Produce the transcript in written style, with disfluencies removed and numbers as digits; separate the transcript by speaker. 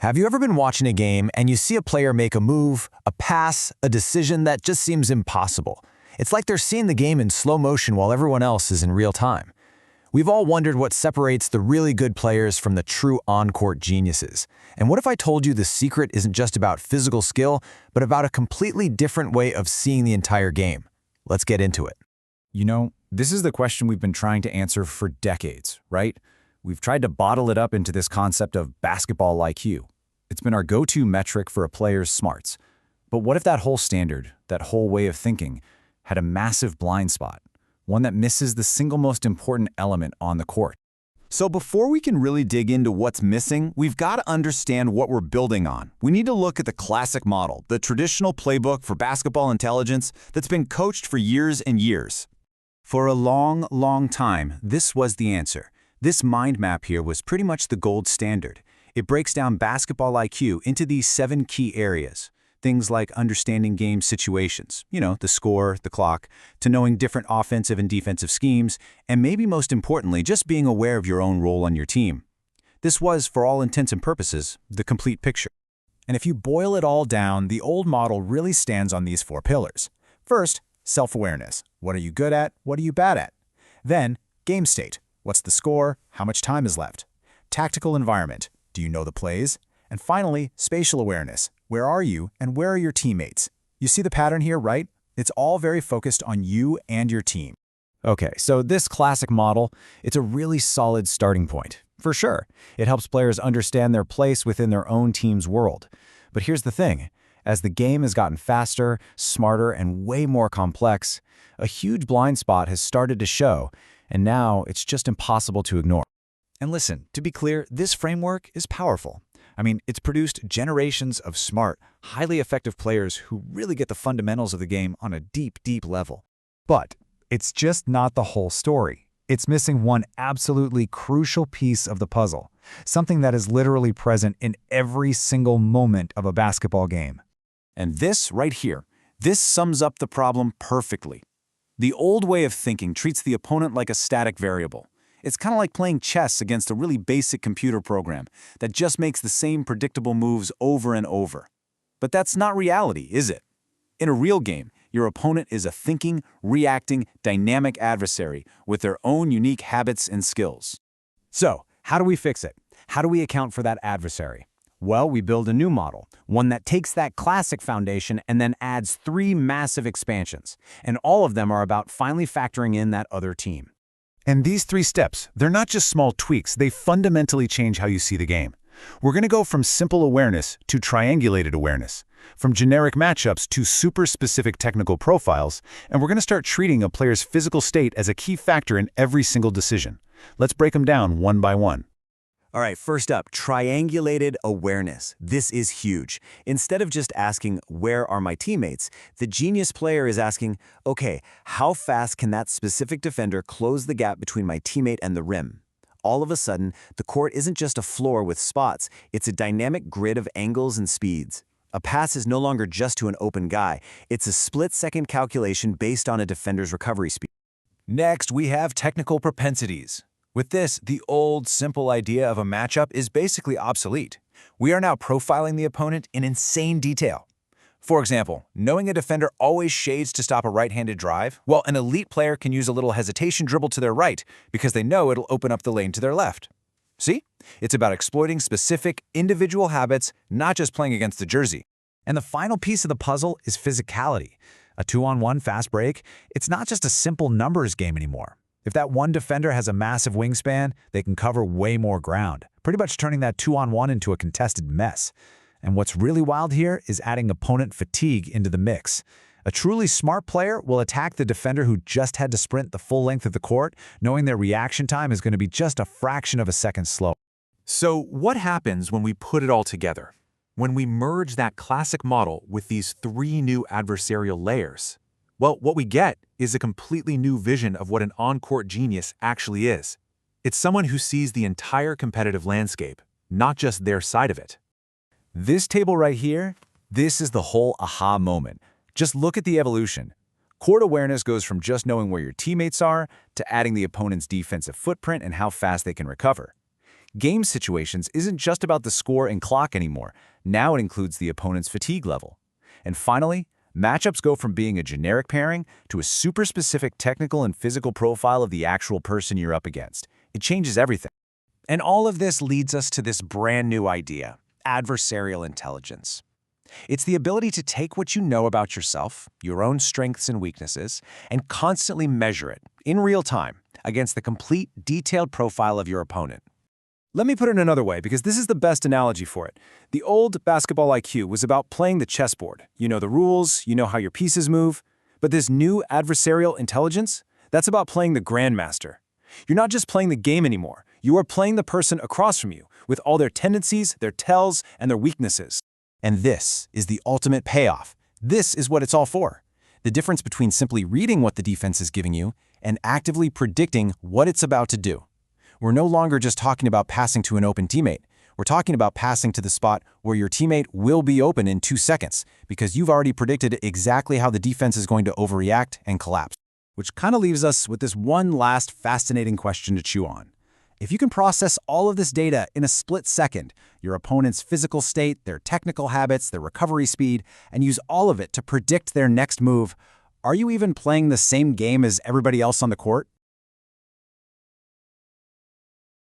Speaker 1: Have you ever been watching a game and you see a player make a move, a pass, a decision that just seems impossible? It's like they're seeing the game in slow motion while everyone else is in real time. We've all wondered what separates the really good players from the true on-court geniuses. And what if I told you the secret isn't just about physical skill, but about a completely different way of seeing the entire game? Let's get into it.
Speaker 2: You know, this is the question we've been trying to answer for decades, right? We've tried to bottle it up into this concept of basketball IQ. It's been our go-to metric for a player's smarts. But what if that whole standard, that whole way of thinking, had a massive blind spot? One that misses the single most important element on the court.
Speaker 3: So before we can really dig into what's missing, we've got to understand what we're building on. We need to look at the classic model, the traditional playbook for basketball intelligence that's been coached for years and years.
Speaker 4: For a long, long time, this was the answer. This mind map here was pretty much the gold standard. It breaks down basketball IQ into these 7 key areas. Things like understanding game situations, the score, the clock, to knowing different offensive and defensive schemes, and maybe most importantly, just being aware of your own role on your team. This was, for all intents and purposes, the complete picture.
Speaker 2: And if you boil it all down, the old model really stands on these 4 pillars. First, self-awareness. What are you good at? What are you bad at? Then, game state. What's the score? How much time is left? Tactical environment. Do you know the plays? And finally, spatial awareness. Where are you and where are your teammates? You see the pattern here, right? It's all very focused on you and your team. Okay, so this classic model, it's a really solid starting point. For sure, it helps players understand their place within their own team's world. But here's the thing. As the game has gotten faster, smarter, and way more complex, a huge blind spot has started to show, and now it's just impossible to ignore. And listen, to be clear, this framework is powerful. I mean, it's produced generations of smart, highly effective players who really get the fundamentals of the game on a deep, deep level. But it's just not the whole story. It's missing one absolutely crucial piece of the puzzle, something that is literally present in every single moment of a basketball game.
Speaker 3: And this right here, this sums up the problem perfectly. The old way of thinking treats the opponent like a static variable. It's kind of like playing chess against a really basic computer program that just makes the same predictable moves over and over. But that's not reality, is it? In a real game, your opponent is a thinking, reacting, dynamic adversary with their own unique habits and skills.
Speaker 2: So, how do we fix it? How do we account for that adversary? Well, we build a new model, one that takes that classic foundation and then adds 3 massive expansions. And all of them are about finally factoring in that other team.
Speaker 5: And these 3 steps, they're not just small tweaks, they fundamentally change how you see the game. We're going to go from simple awareness to triangulated awareness, from generic matchups to super-specific technical profiles, and we're going to start treating a player's physical state as a key factor in every single decision. Let's break them down one by one.
Speaker 1: All right, first up, triangulated awareness. This is huge. Instead of just asking, where are my teammates? The genius player is asking, okay, how fast can that specific defender close the gap between my teammate and the rim? All of a sudden, the court isn't just a floor with spots, it's a dynamic grid of angles and speeds. A pass is no longer just to an open guy, it's a split-second calculation based on a defender's recovery speed.
Speaker 2: Next, we have technical propensities. With this, the old, simple idea of a matchup is basically obsolete. We are now profiling the opponent in insane detail. For example, knowing a defender always shades to stop a right-handed drive, while an elite player can use a little hesitation dribble to their right because they know it'll open up the lane to their left. See? It's about exploiting specific, individual habits, not just playing against the jersey. And the final piece of the puzzle is physicality. A 2-on-1 fast break, it's not just a simple numbers game anymore. If that one defender has a massive wingspan, they can cover way more ground, pretty much turning that 2-on-1 into a contested mess. And what's really wild here is adding opponent fatigue into the mix. A truly smart player will attack the defender who just had to sprint the full length of the court, knowing their reaction time is going to be just a fraction of a second slow.
Speaker 6: So what happens when we put it all together? When we merge that classic model with these 3 new adversarial layers? Well, what we get is a completely new vision of what an on-court genius actually is. It's someone who sees the entire competitive landscape, not just their side of it.
Speaker 2: This table right here, this is the whole aha moment. Just look at the evolution. Court awareness goes from just knowing where your teammates are to adding the opponent's defensive footprint and how fast they can recover.
Speaker 3: Game situations isn't just about the score and clock anymore. Now it includes the opponent's fatigue level. And finally, matchups go from being a generic pairing to a super specific technical and physical profile of the actual person you're up against. It changes everything.
Speaker 1: And all of this leads us to this brand new idea, adversarial intelligence. It's the ability to take what you know about yourself, your own strengths and weaknesses, and constantly measure it, in real time, against the complete, detailed profile of your opponent.
Speaker 3: Let me put it another way, because this is the best analogy for it. The old basketball IQ was about playing the chessboard. You know the rules, you know how your pieces move. But this new adversarial intelligence, that's about playing the grandmaster. You're not just playing the game anymore. You are playing the person across from you, with all their tendencies, their tells, and their weaknesses.
Speaker 2: And this is the ultimate payoff. This is what it's all for. The difference between simply reading what the defense is giving you and actively predicting what it's about to do. We're no longer just talking about passing to an open teammate. We're talking about passing to the spot where your teammate will be open in 2 seconds because you've already predicted exactly how the defense is going to overreact and collapse.
Speaker 3: Which kind of leaves us with this one last fascinating question to chew on. If you can process all of this data in a split second, your opponent's physical state, their technical habits, their recovery speed, and use all of it to predict their next move, are you even playing the same game as everybody else on the court?